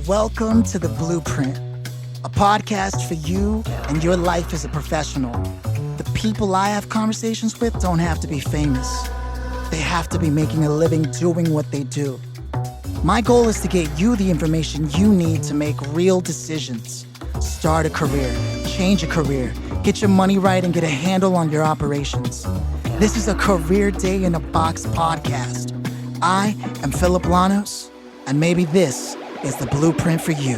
Welcome to The Blueprint, a podcast for you and your life as a professional. The people I have conversations with don't have to be famous. They have to be making a living doing what they do. My goal is to get you the information you need to make real decisions. Start a career, change a career, get your money right, and get a handle on your operations. This is a Career Day in a Box podcast. I am Philip Llanos, and maybe this is the blueprint for you.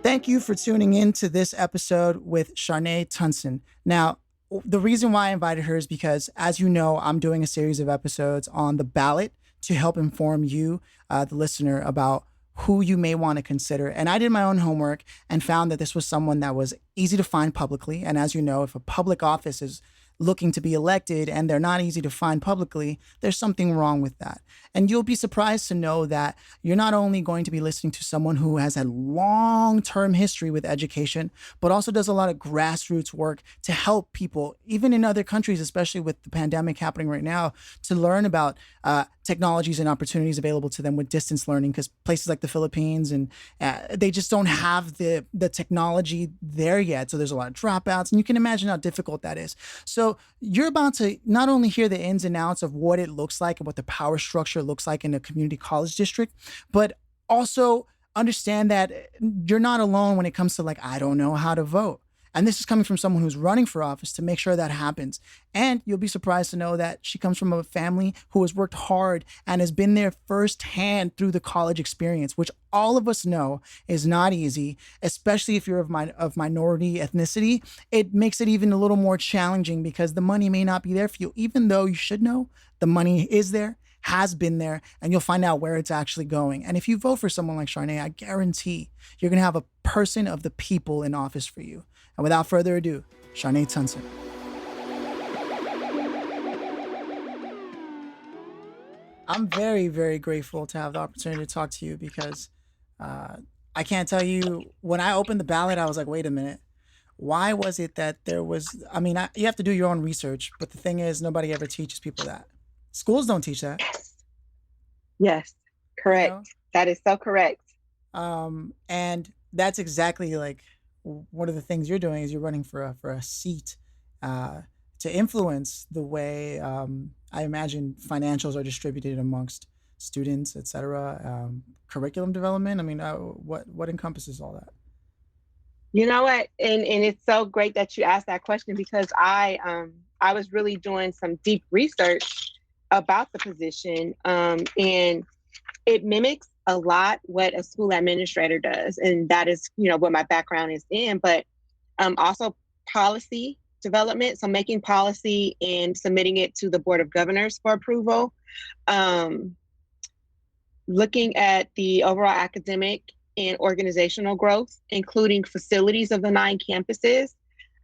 Thank you for tuning in to this episode with Charné Tunson. Now, the reason why I invited her is because, as you know, I'm doing a series of episodes on the ballot to help inform you, the listener, about who you may want to consider. And I did my own homework and found that this was someone that was easy to find publicly. And as you know, if a public office is looking to be elected and they're not easy to find publicly, there's something wrong with that. And you'll be surprised to know that you're not only going to be listening to someone who has a long-term history with education, but also does a lot of grassroots work to help people, even in other countries, especially with the pandemic happening right now, to learn about technologies and opportunities available to them with distance learning, because places like the Philippines and they just don't have the technology there yet. So there's a lot of dropouts, and you can imagine how difficult that is. So you're about to not only hear the ins and outs of what it looks like and what the power structure looks like in a community college district, but also understand that you're not alone when it comes to, like, I don't know how to vote. And this is coming from someone who's running for office to make sure that happens. And you'll be surprised to know that she comes from a family who has worked hard and has been there firsthand through the college experience, which all of us know is not easy, especially if you're of minority ethnicity. It makes it even a little more challenging because the money may not be there for you, even though you should know the money is there, has been there, and you'll find out where it's actually going. And if you vote for someone like Charné, I guarantee you're going to have a person of the people in office for you. And without further ado, Charné Tunson. I'm very, very grateful to have the opportunity to talk to you because I can't tell you, when I opened the ballot, I was like, wait a minute. Why was it that there was, you have to do your own research, but the thing is, nobody ever teaches people that. Schools don't teach that. Yes, correct. You know? That is so correct. And that's exactly like one of the things you're doing is you're running for a seat to influence the way I imagine financials are distributed amongst students, et cetera. Curriculum development. What encompasses all that? You know what? And it's so great that you asked that question because I was really doing some deep research about the position, and it mimics a lot what a school administrator does, and that is, what my background is in. But also policy development, so making policy and submitting it to the Board of Governors for approval. Looking at the overall academic and organizational growth, including facilities of the 9 campuses.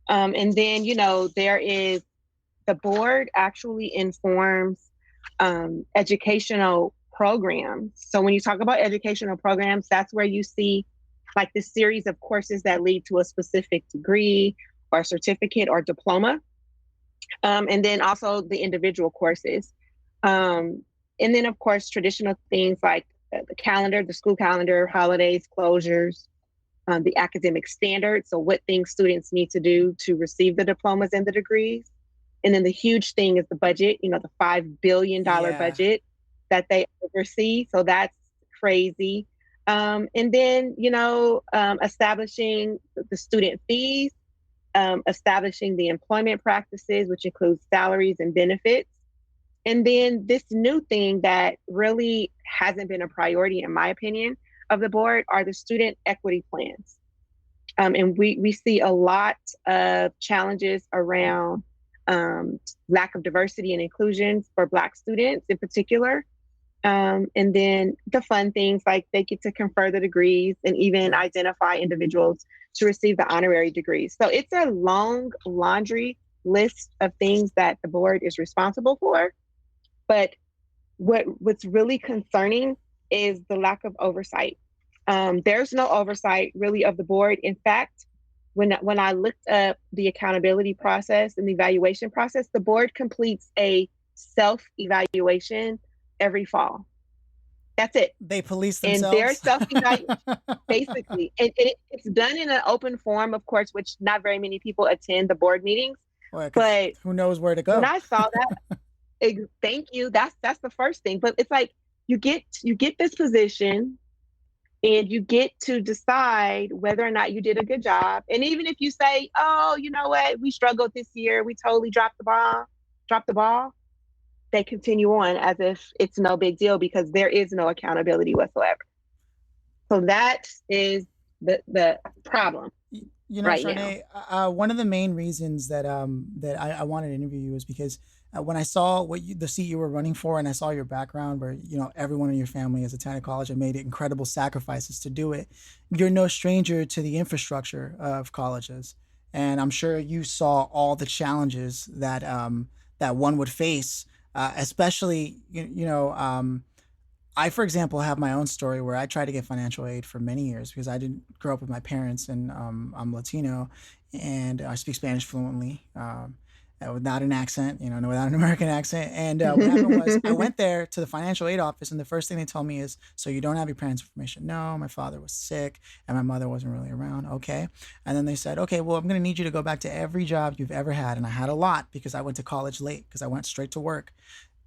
And then, there is, the board actually informs educational programs. So when you talk about educational programs, that's where you see like the series of courses that lead to a specific degree or certificate or diploma. And then also the individual courses. And then, of course, traditional things like the calendar, the school calendar, holidays, closures, the academic standards. So what things students need to do to receive the diplomas and the degrees. And then the huge thing is the budget, the $5 billion budget that they oversee. So that's crazy. And then, establishing the student fees, establishing the employment practices, which includes salaries and benefits. And then this new thing that really hasn't been a priority, in my opinion, of the board are the student equity plans. And we see a lot of challenges around lack of diversity and inclusion for Black students in particular. And then the fun things like they get to confer the degrees and even identify individuals to receive the honorary degrees. So it's a long laundry list of things that the board is responsible for. But what's really concerning is the lack of oversight. There's no oversight really of the board. In fact, when I looked up the accountability process and the evaluation process, the board completes a self-evaluation every fall. That's it. They police And their themselves. self-evaluation, basically. And it's done in an open forum, of course, which not very many people attend the board meetings. Well, because But who knows where to when go? I saw that, thank you. That's the first thing. But it's like you get this position and you get to decide whether or not you did a good job. And even if you say, oh, you know what, we struggled this year, we totally dropped the ball, they continue on as if it's no big deal because there is no accountability whatsoever. So that is the problem right now. Charné, one of the main reasons that I wanted to interview you was because when I saw the seat you were running for, and I saw your background, where everyone in your family has attended college and made incredible sacrifices to do it. You're no stranger to the infrastructure of colleges, and I'm sure you saw all the challenges that one would face, especially I, for example, have my own story where I tried to get financial aid for many years because I didn't grow up with my parents, and I'm Latino, and I speak Spanish fluently, without an accent, without an American accent. And what happened was I went there to the financial aid office, and the first thing they told me is, "So you don't have your parents' information?" No, my father was sick, and my mother wasn't really around. Okay, and then they said, "Okay, well, I'm going to need you to go back to every job you've ever had," and I had a lot because I went to college late because I went straight to work,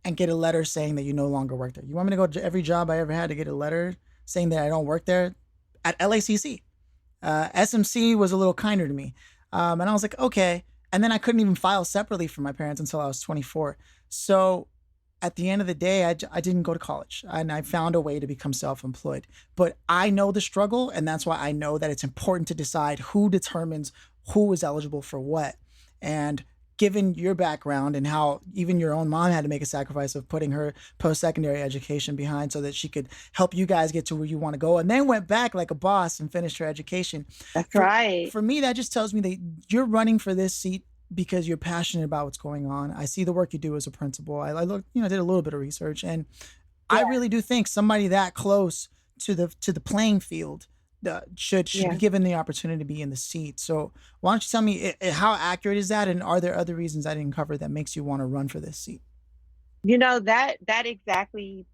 and get a letter saying that you no longer work there. You want me to go to every job I ever had to get a letter saying that I don't work there? At LACC, SMC was a little kinder to me, and I was like, okay. And then I couldn't even file separately from my parents until I was 24. So at the end of the day, I didn't go to college, and I found a way to become self-employed. But I know the struggle, and that's why I know that it's important to decide who determines who is eligible for what. And given your background and how even your own mom had to make a sacrifice of putting her post-secondary education behind so that she could help you guys get to where you want to go, and then went back like a boss and finished her education. That's right. For me, that just tells me that you're running for this seat because you're passionate about what's going on. I see the work you do as a principal. I look, did a little bit of research, and I really do think somebody that close to the playing field should be given the opportunity to be in the seat. So why don't you tell me how accurate is that, and are there other reasons I didn't cover that makes you want to run for this seat? That exactly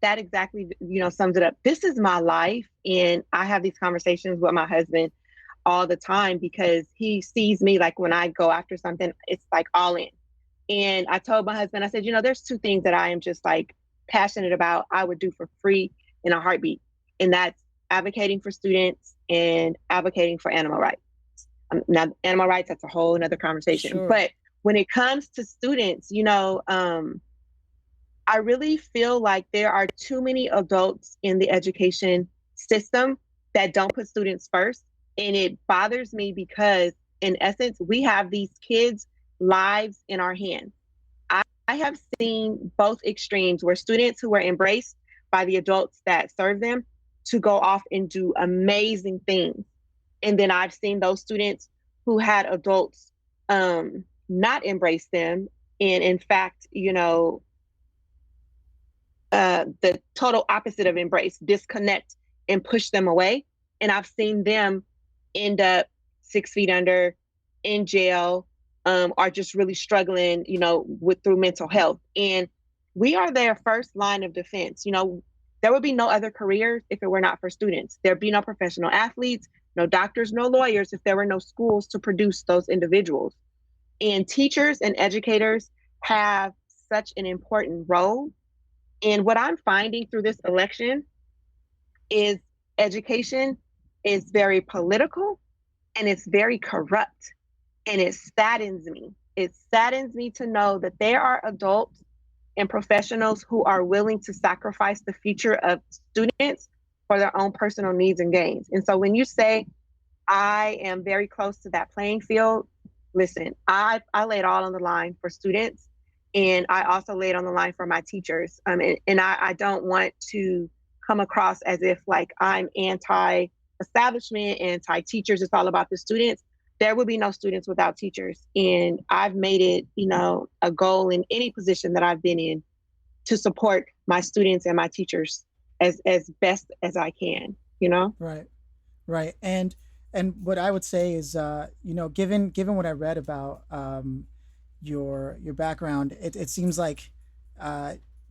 sums it up. This is my life, and I have these conversations with my husband all the time because he sees me, like when I go after something, it's like all in. And I told my husband, I said, there's two things that I am just like passionate about, I would do for free in a heartbeat, and that's advocating for students and advocating for animal rights. Now, animal rights, that's a whole another conversation. Sure. But when it comes to students, I really feel like there are too many adults in the education system that don't put students first. And it bothers me because, in essence, we have these kids' lives in our hands. I have seen both extremes where students who were embraced by the adults that serve them to go off and do amazing things. And then I've seen those students who had adults not embrace them. And in fact, the total opposite of embrace, disconnect and push them away. And I've seen them end up 6 feet under, in jail, are just really struggling, through mental health. And we are their first line of defense. There would be no other careers if it were not for students. There'd be no professional athletes, no doctors, no lawyers if there were no schools to produce those individuals. And teachers and educators have such an important role. And what I'm finding through this election is education is very political and it's very corrupt. And it saddens me. It saddens me to know that there are adults and professionals who are willing to sacrifice the future of students for their own personal needs and gains. And so when you say, I am very close to that playing field, listen, I lay it all on the line for students. And I also lay it on the line for my teachers. And I don't want to come across as if like I'm anti-establishment, anti-teachers. It's all about the students. There will be no students without teachers. And I've made it, a goal in any position that I've been in to support my students and my teachers as best as I can, Right. And what I would say is, given what I read about your background, it seems like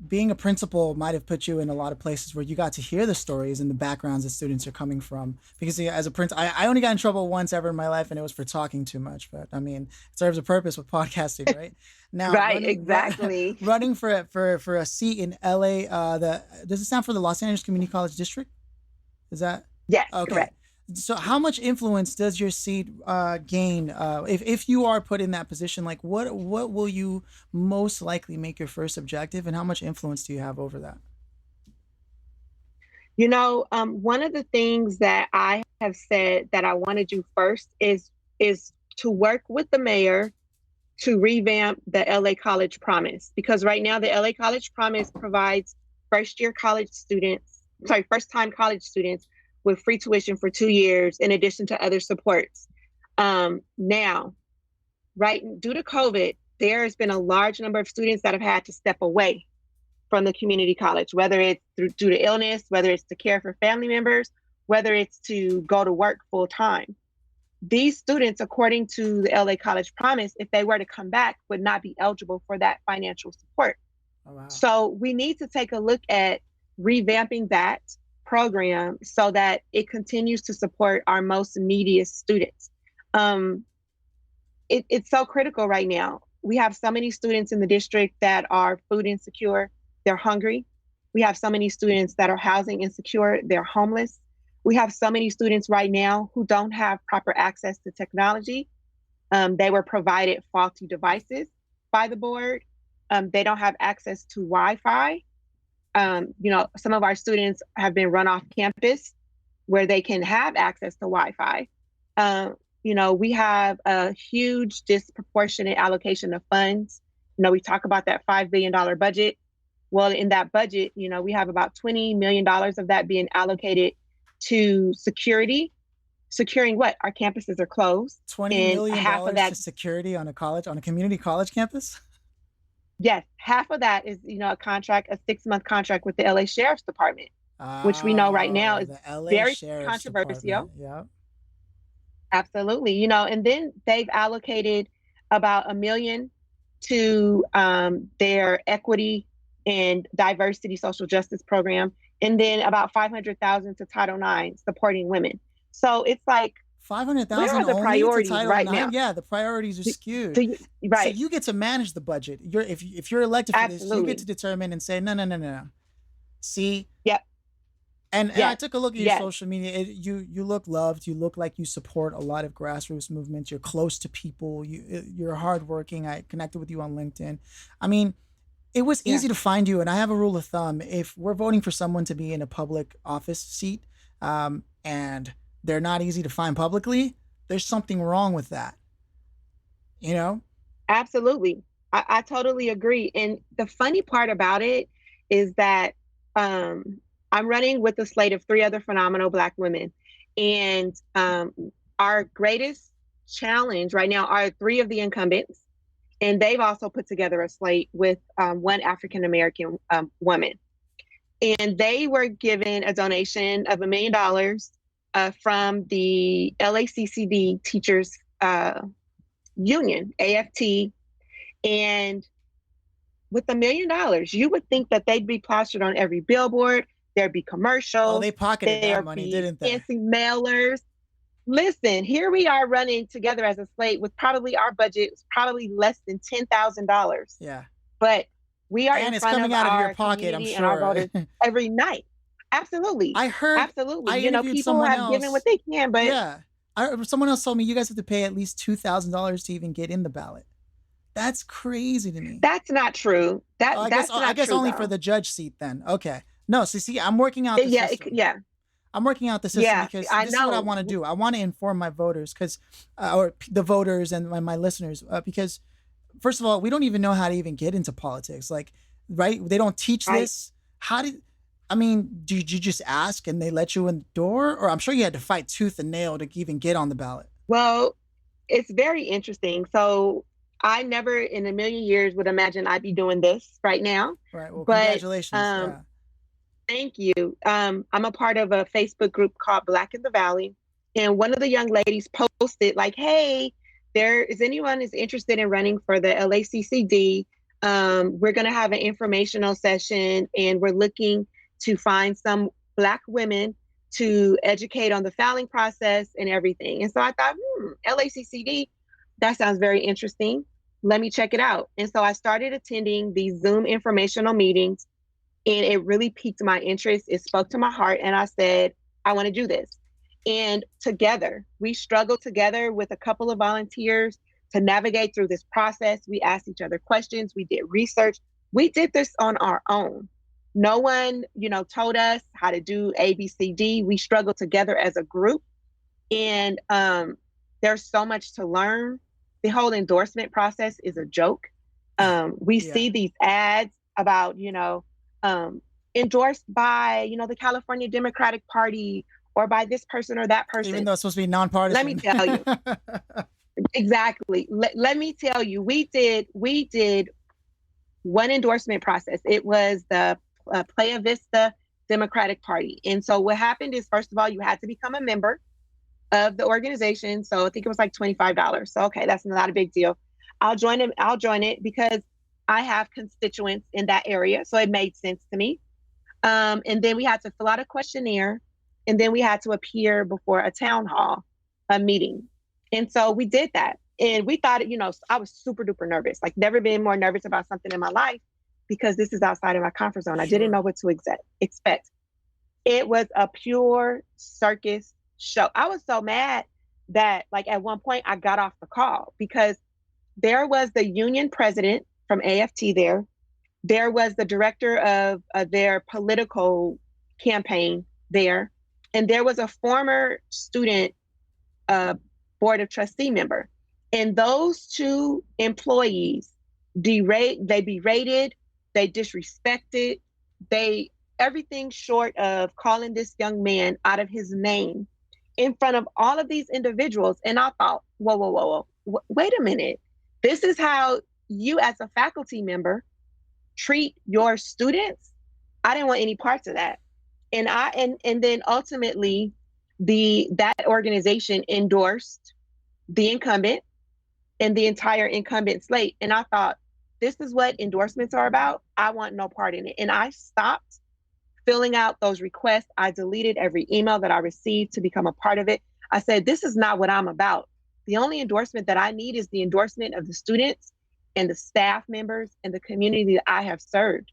being a principal might have put you in a lot of places where you got to hear the stories and the backgrounds that students are coming from. Because as a principal, I only got in trouble once ever in my life, and it was for talking too much. But I mean, it serves a purpose with podcasting, right? Now, Right, exactly. running for a seat in LA, does it stand for the Los Angeles Community College District? Is that Yes, okay? correct. So how much influence does your seat gain if you are put in that position? Like what will you most likely make your first objective, and how much influence do you have over that? One of the things that I have said that I want to do first is to work with the mayor to revamp the LA College Promise, because right now the LA College Promise provides first time college students with free tuition for 2 years in addition to other supports. Now, right, due to COVID, there has been a large number of students that have had to step away from the community college, whether it's due to illness, whether it's to care for family members, whether it's to go to work full time. These students, according to the LA College Promise, if they were to come back, would not be eligible for that financial support. Oh, wow. So we need to take a look at revamping that program so that it continues to support our most neediest students. It's so critical right now. We have so many students in the district that are food insecure, they're hungry. We have so many students that are housing insecure, they're homeless. We have so many students right now who don't have proper access to technology. They were provided faulty devices by the board. They don't have access to Wi-Fi. Some of our students have been run off campus where they can have access to Wi-Fi. We have a huge disproportionate allocation of funds. We talk about that $5 billion budget. Well, in that budget, we have about $20 million of that being allocated to security. Securing what? Our campuses are closed. $20 million half of that to security on a community college campus? Yes, half of that is, a 6-month contract with the LA Sheriff's Department, which we know right now is the LA very Sheriff's controversial. Department. Yeah. Absolutely. And then they've allocated about $1 million to their equity and diversity social justice program, and then about $500,000 to Title IX supporting women. So it's like, 500,000 where are the only priorities to Title right IX? now? Yeah, the priorities are skewed. Right. So you get to manage the budget. If you're elected for this, you Absolutely. get to determine and say no. See? Yep. And Yes. I took a look at your Yes. social media. You look loved. You look like you support a lot of grassroots movements. You're close to people. You're hardworking. I connected with you on LinkedIn. I mean, it was easy to find you. And I have a rule of thumb: if we're voting for someone to be in a public office seat, and they're not easy to find publicly, there's something wrong with that. Absolutely. I totally agree. And the funny part about it is that I'm running with a slate of 3 other phenomenal Black women. And our greatest challenge right now are 3 of the incumbents. And they've also put together a slate with 1 African-American woman. And they were given a donation of $1 million from the LACCD Teachers Union, AFT. And with $1 million, you would think that they'd be plastered on every billboard. There'd be commercials. Oh, they pocketed that money, didn't they? Fancy mailers. Listen, here we are running together as a slate with probably our budget is probably less than $10,000. Yeah. But we are And in it's front coming of out of our your pocket, I'm community and our sure. voters every night. Absolutely. I heard. Absolutely. I interviewed People someone have else. given what they can, but Yeah. Someone else told me you guys have to pay at least $2,000 to even get in the ballot. That's crazy to me. that's not true. I guess true, only though. for the judge seat then. Okay. No, see, I'm working out the system. I'm working out the system because this is what I want to do. I want to inform my voters or the voters and my listeners because first of all, we don't even know how to even get into politics. Like, right? They don't teach this. Do you just ask and they let you in the door? Or I'm sure you had to fight tooth and nail to even get on the ballot. Well, it's very interesting. So I never in a million years would imagine I'd be doing this right now. Right. Well, But, congratulations. Thank you. I'm a part of a Facebook group called Black in the Valley. And one of the young ladies posted like, hey, is anyone is interested in running for the LACCD? We're going to have an informational session, and we're looking to find some Black women to educate on the filing process and everything. And so I thought, LACCD, that sounds very interesting. Let me check it out. And so I started attending these Zoom informational meetings, and it really piqued my interest. It spoke to my heart, and I said, I want to do this. And together, we struggled together with a couple of volunteers to navigate through this process. We asked each other questions. We did research. We did this on our own. No one, told us how to do A, B, C, D. We struggled together as a group. And there's so much to learn. The whole endorsement process is a joke. We see these ads about, endorsed by, the California Democratic Party or by this person or that person. Even though it's supposed to be nonpartisan. Let me tell you. Exactly. Let me tell you, we did one endorsement process. It was the Playa Vista Democratic Party. And so what happened is, first of all, you had to become a member of the organization. So I think it was like $25. So, okay, that's not a big deal. I'll join it because I have constituents in that area. So it made sense to me. And then we had to fill out a questionnaire, and then we had to appear before a town hall, a meeting. And so we did that. And we thought, I was super duper nervous, like never been more nervous about something in my life, because this is outside of my comfort zone. I didn't know what to expect. It was a pure circus show. I was so mad that at one point I got off the call, because there was the union president from AFT there. There was the director of their political campaign there. And there was a former student board of trustee member. And those two employees, they berated, they disrespected, everything short of calling this young man out of his name in front of all of these individuals. And I thought, whoa, wait a minute. This is how you as a faculty member treat your students? I didn't want any parts of that. And then ultimately that organization endorsed the incumbent and the entire incumbent slate. And I thought, this is what endorsements are about. I want no part in it. And I stopped filling out those requests. I deleted every email that I received to become a part of it. I said, this is not what I'm about. The only endorsement that I need is the endorsement of the students and the staff members and the community that I have served.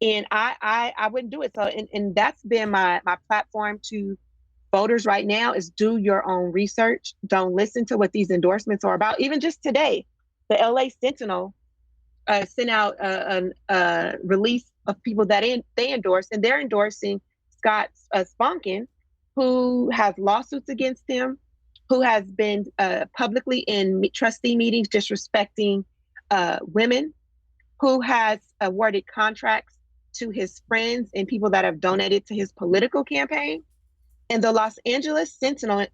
And I wouldn't do it. So, and that's been my platform to voters right now, is do your own research. Don't listen to what these endorsements are about. Even just today, the LA Sentinel sent out a release of people that they endorse, and they're endorsing Scott Sponkin, who has lawsuits against him, who has been publicly in trustee meetings disrespecting women, who has awarded contracts to his friends and people that have donated to his political campaign. And the Los Angeles Sentinel,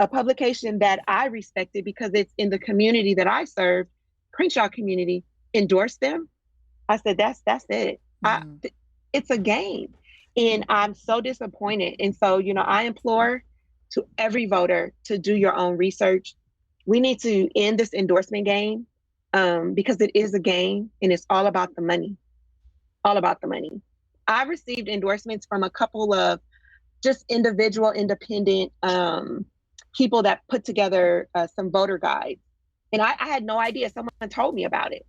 a publication that I respected because it's in the community that I serve, Crenshaw community, endorsed them. I said, that's it. It's a game. And I'm so disappointed. And so, I implore to every voter to do your own research. We need to end this endorsement game because it is a game, and it's all about the money. All about the money. I received endorsements from a couple of just individual, independent people that put together some voter guides. And I had no idea. Someone told me about it.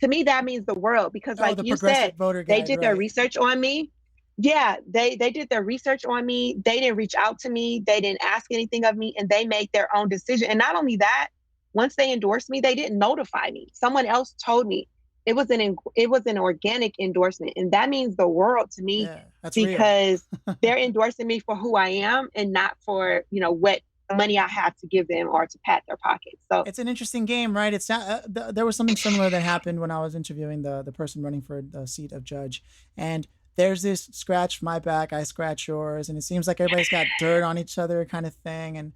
To me, that means the world, because like you said, they did their research on me. Yeah, they did their research on me. They didn't reach out to me. They didn't ask anything of me, and they made their own decision. And not only that, once they endorsed me, they didn't notify me. Someone else told me. It was an organic endorsement, and that means the world to me, because they're endorsing me for who I am and not for what money I have to give them or to pat their pockets. So it's an interesting game, right? It's not, there was something similar that happened when I was interviewing the person running for the seat of judge, and there's this scratch my back, I scratch yours, and it seems like everybody's got dirt on each other kind of thing, and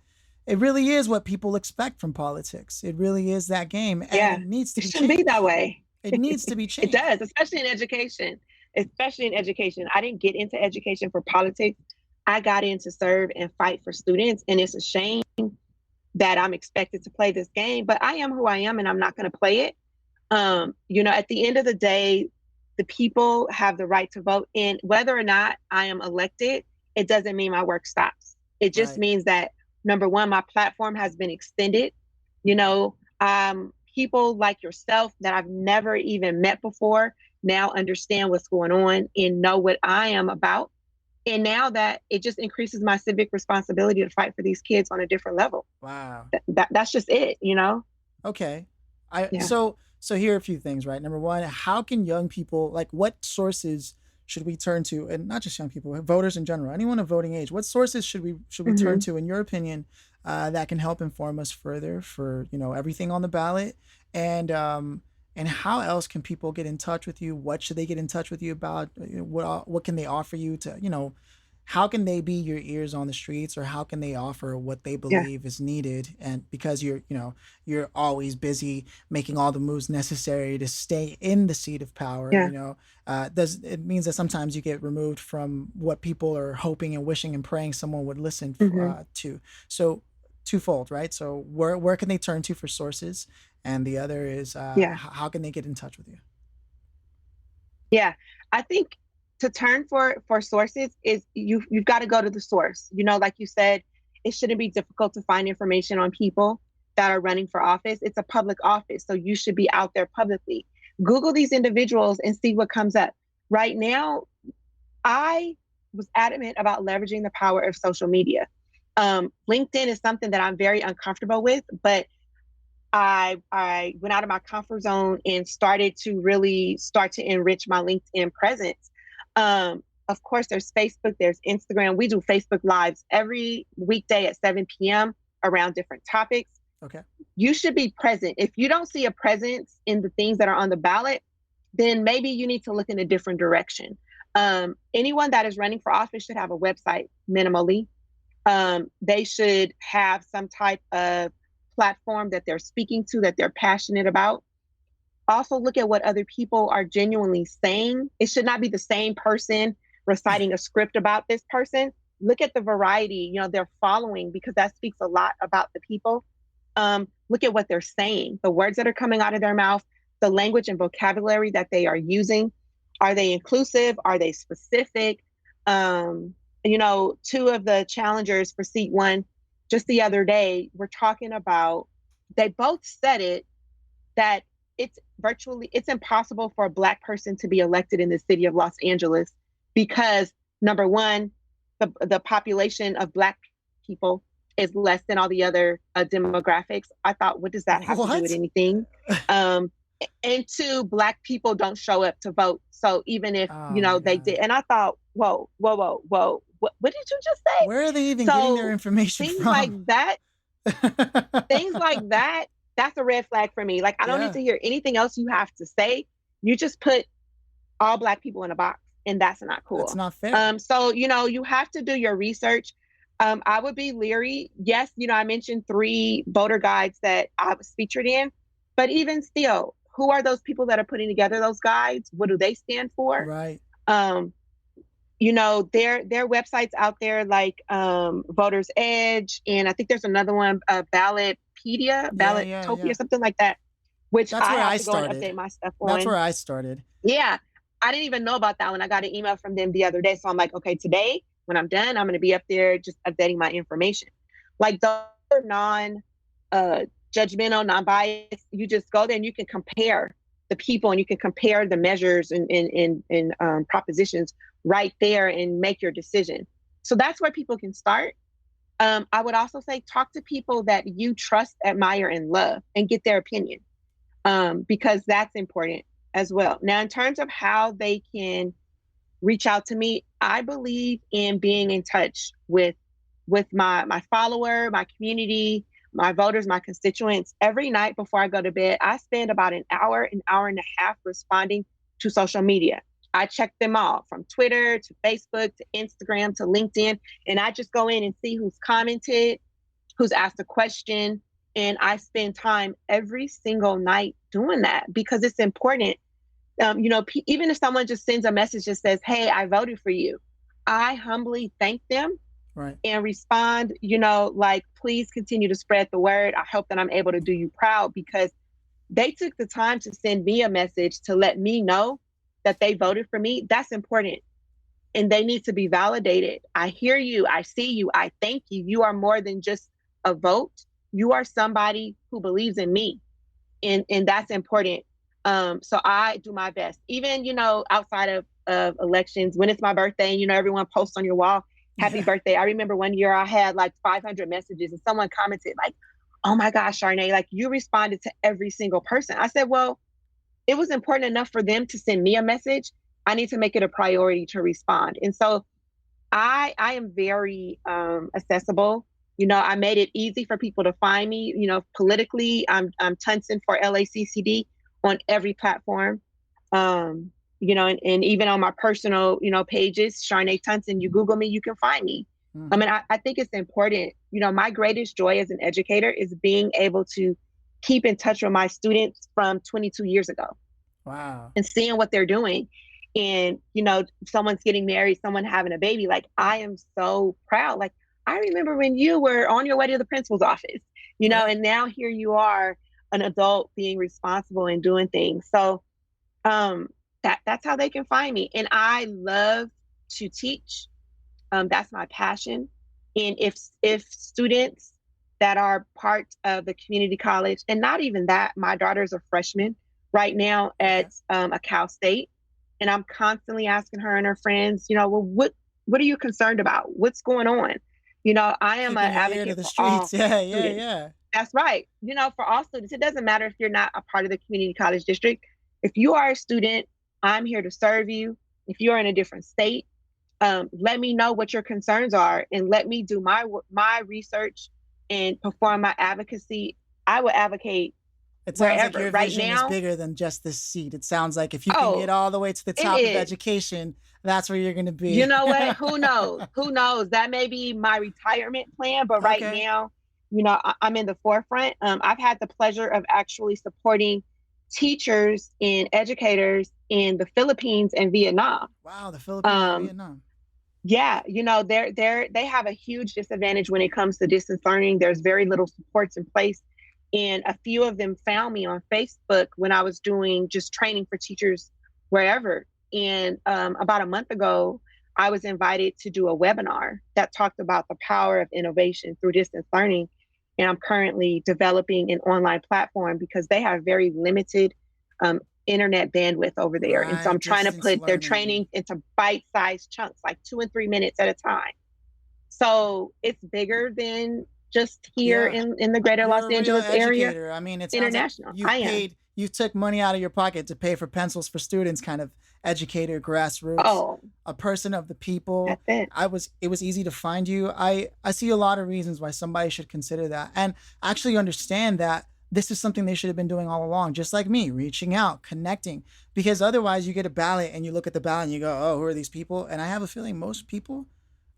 it really is what people expect from politics. It really is that game, and it needs to be changed. Be that way. It needs to be changed. It does, especially in education. I didn't get into education for politics. I got in to serve and fight for students. And it's a shame that I'm expected to play this game, but I am who I am, and I'm not going to play it. At the end of the day, the people have the right to vote. And whether or not I am elected, it doesn't mean my work stops. It just Right. means that, number one, my platform has been extended. You know, people like yourself that I've never even met before now understand what's going on and know what I am about. And now that it just increases my civic responsibility to fight for these kids on a different level. Wow. That's just it. Okay. I Yeah. so here are a few things, right? Number one, how can young people, like, what sources should we turn to, and not just young people, voters in general, anyone of voting age, what sources should we turn Hmm. to, in your opinion, that can help inform us further for, everything on the ballot? And how else can people get in touch with you? What should they get in touch with you about? What can they offer you to, how can they be your ears on the streets, or how can they offer what they Yeah. believe is needed? And because you're always busy making all the moves necessary to stay in the seat of power, Yeah. does it means that sometimes you get removed from what people are hoping and wishing and praying someone would listen Hmm. to? So twofold, right? So where can they turn to for sources, and the other is Yeah. how can they get in touch with you? Yeah. I think to turn for sources is you've got to go to the source. Like you said, it shouldn't be difficult to find information on people that are running for office. It's a public office, so you should be out there publicly. Google these individuals and see what comes up. Right now, I was adamant about leveraging the power of social media. LinkedIn is something that I'm very uncomfortable with, but I went out of my comfort zone and started to really start to enrich my LinkedIn presence. Of course, there's Facebook, there's Instagram. We do Facebook Lives every weekday at 7 p.m. around different topics. Okay. You should be present. If you don't see a presence in the things that are on the ballot, then maybe you need to look in a different direction. Anyone that is running for office should have a website minimally. They should have some type of platform that they're speaking to, that they're passionate about. Also, look at what other people are genuinely saying. It should not be the same person reciting a script about this person. Look at the variety, they're following, because that speaks a lot about the people. Look at what they're saying, the words that are coming out of their mouth, the language and vocabulary that they are using. Are they inclusive? Are they specific? Two of the challengers for seat one just the other day were talking about, they both said it, that it's impossible for a Black person to be elected in the city of Los Angeles because, number one, the population of Black people is less than all the other demographics. I thought, what does that have to do with What? anything? And two, Black people don't show up to vote. So even if, Oh my they did, God. and I thought, whoa, whoa, whoa, whoa, what did you just say? Where are they even getting their So information things like from? that, things like that, that's a red flag for me. Like, I don't need Yeah, to hear anything else you have to say. You just put all Black people in a box, and that's not that's cool. not fair. So, you have to do your research. I would be leery. Yes, I mentioned 3 voter guides that I was featured in, but even still, who are those people that are putting together those guides? What do they stand for? Right. Um, their websites out there, like Voters Edge, and I think there's another one, Yeah, yeah, Ballotopia, yeah. something like that, which That's I where have I to go and started. update my stuff That's on. where I started. Yeah, I didn't even know about that one. I got an email from them the other day, so I'm like, okay, today when I'm done, I'm going to be up there just updating my information. Like, those are judgmental, non-biased. You just go there and you can compare the people, and you can compare the measures and propositions right there and make your decision. So that's where people can start. I would also say talk to people that you trust, admire, and love, and get their opinion, because that's important as well. Now, in terms of how they can reach out to me, I believe in being in touch with my follower, my community, my voters, my constituents. Every night before I go to bed, I spend about an hour and a half responding to social media. I check them all, from Twitter to Facebook to Instagram to LinkedIn, and I just go in and see who's commented, who's asked a question, and I spend time every single night doing that because it's important. Even if someone just sends a message that says, "Hey, I voted for you," I humbly thank them Right. and respond, like, please continue to spread the word. I hope that I'm able to do you proud, because they took the time to send me a message to let me know that they voted for me. That's important. And they need to be validated. I hear you. I see you. I thank you. You are more than just a vote. You are somebody who believes in me. And that's important. So I do my best, even, outside of elections, when it's my birthday, everyone posts on your wall, happy birthday. I remember one year I had like 500 messages and someone commented like, oh my gosh, Charné, like you responded to every single person. I said, well, it was important enough for them to send me a message. I need to make it a priority to respond. And so I am very accessible. I made it easy for people to find me. Politically, I'm Tunson for LACCD on every platform. And even on my personal, pages, Charné Tunson, you Google me, you can find me. I mean, I think it's important. My greatest joy as an educator is being able to keep in touch with my students from 22 years ago. Wow. And seeing what they're doing. And, someone's getting married, someone having a baby. Like, I am so proud. Like, I remember when you were on your way to the principal's office, and now here you are, an adult being responsible and doing things. So that's how they can find me. And I love to teach. That's my passion. And if students that are part of the community college, and not even that, my daughter's a freshman right now at a Cal State, and I'm constantly asking her and her friends, well, what are you concerned about? What's going on? I am an advocate for all students. Yeah. That's right. For all students, it doesn't matter if you're not a part of the community college district. If you are a student, I'm here to serve you. If you're in a different state, let me know what your concerns are and let me do my research and perform my advocacy. I will advocate It sounds wherever. like your Right vision now, is bigger than just this seat. It sounds like if you can get all the way to the top of education, that's where you're going to be. You know what? Who knows? Who knows? That may be my retirement plan. But right now, I'm in the forefront. I've had the pleasure of actually supporting teachers and educators in the Philippines and Vietnam. Wow, the Philippines and Vietnam. Yeah, they have a huge disadvantage when it comes to distance learning. There's very little supports in place. And a few of them found me on Facebook when I was doing just training for teachers wherever. And about a month ago, I was invited to do a webinar that talked about the power of innovation through distance learning. And I'm currently developing an online platform because they have very limited internet bandwidth over there. And so I'm trying to put their training into bite-sized chunks, like 2 and 3 minutes at a time. So it's bigger than just here in the greater Los Angeles area. I mean, it's international. Like you took money out of your pocket to pay for pencils for students, kind of educator, grassroots, a person of the people. That's it. It was easy to find you. I see a lot of reasons why somebody should consider that and actually understand that this is something they should have been doing all along, just like me, reaching out, connecting, because otherwise you get a ballot and you look at the ballot and you go, oh, who are these people? And I have a feeling most people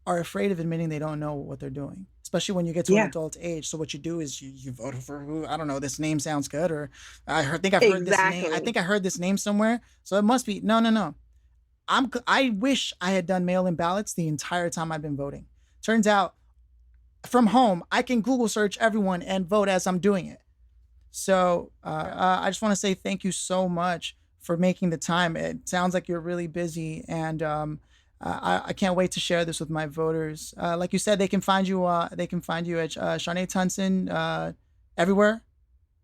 are afraid of admitting they don't know what they're doing, especially when you get to an adult age. So what you do is you vote for who, I don't know, this name sounds good, or think I've heard this name. I think I heard this name somewhere. So it must be, no. I wish I had done mail-in ballots the entire time I've been voting. Turns out from home, I can Google search everyone and vote as I'm doing it. So I just want to say thank you so much for making the time. It sounds like you're really busy, and I can't wait to share this with my voters. Like you said, they can find you. They can find you at Charné Tunson everywhere.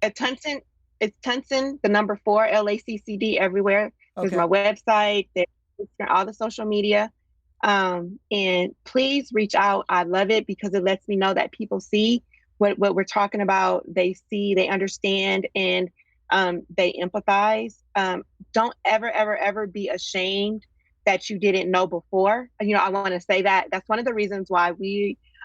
At Tunson, it's Tunson, the number 4, LACCD everywhere. There's my website. There's all the social media. And please reach out. I love it because it lets me know that people see what we're talking about. They see, they understand, and they empathize. Don't ever be ashamed that you didn't know before. I want to say that that's one of the reasons why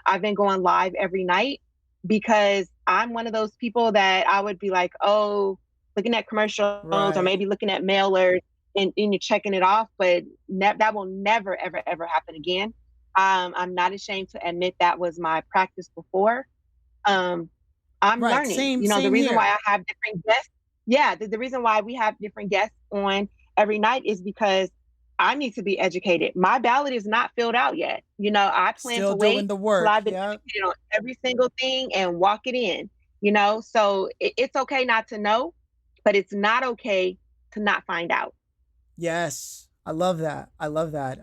I've been going live every night, because I'm one of those people that I would be like, oh, looking at commercials or maybe looking at mailers and you're checking it off, but that will never, ever happen again. I'm not ashamed to admit that was my practice before. I'm learning. The reason why I have different guests. Yeah, the reason why we have different guests on every night is because I need to be educated. My ballot is not filled out yet. I plan to wait the work. Till I've been educated on every single thing and walk it in. So it's okay not to know. but it's not okay to not find out. Yes, I love that. I love that.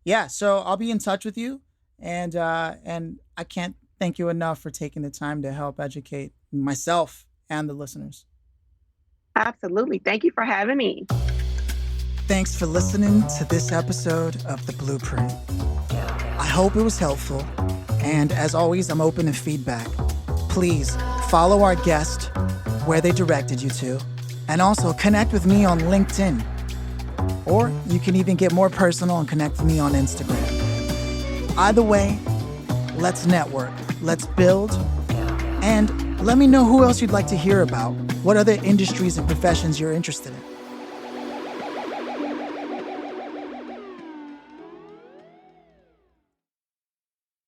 Yeah, so I'll be in touch with you, and I can't thank you enough for taking the time to help educate myself and the listeners. Absolutely. Thank you for having me. Thanks for listening to this episode of The Blueprint. I hope it was helpful, and as always, I'm open to feedback. Please follow our guest where they directed you to, and also connect with me on LinkedIn. Or you can even get more personal and connect with me on Instagram. Either way, let's network, let's build, and let me know who else you'd like to hear about, what other industries and professions you're interested in.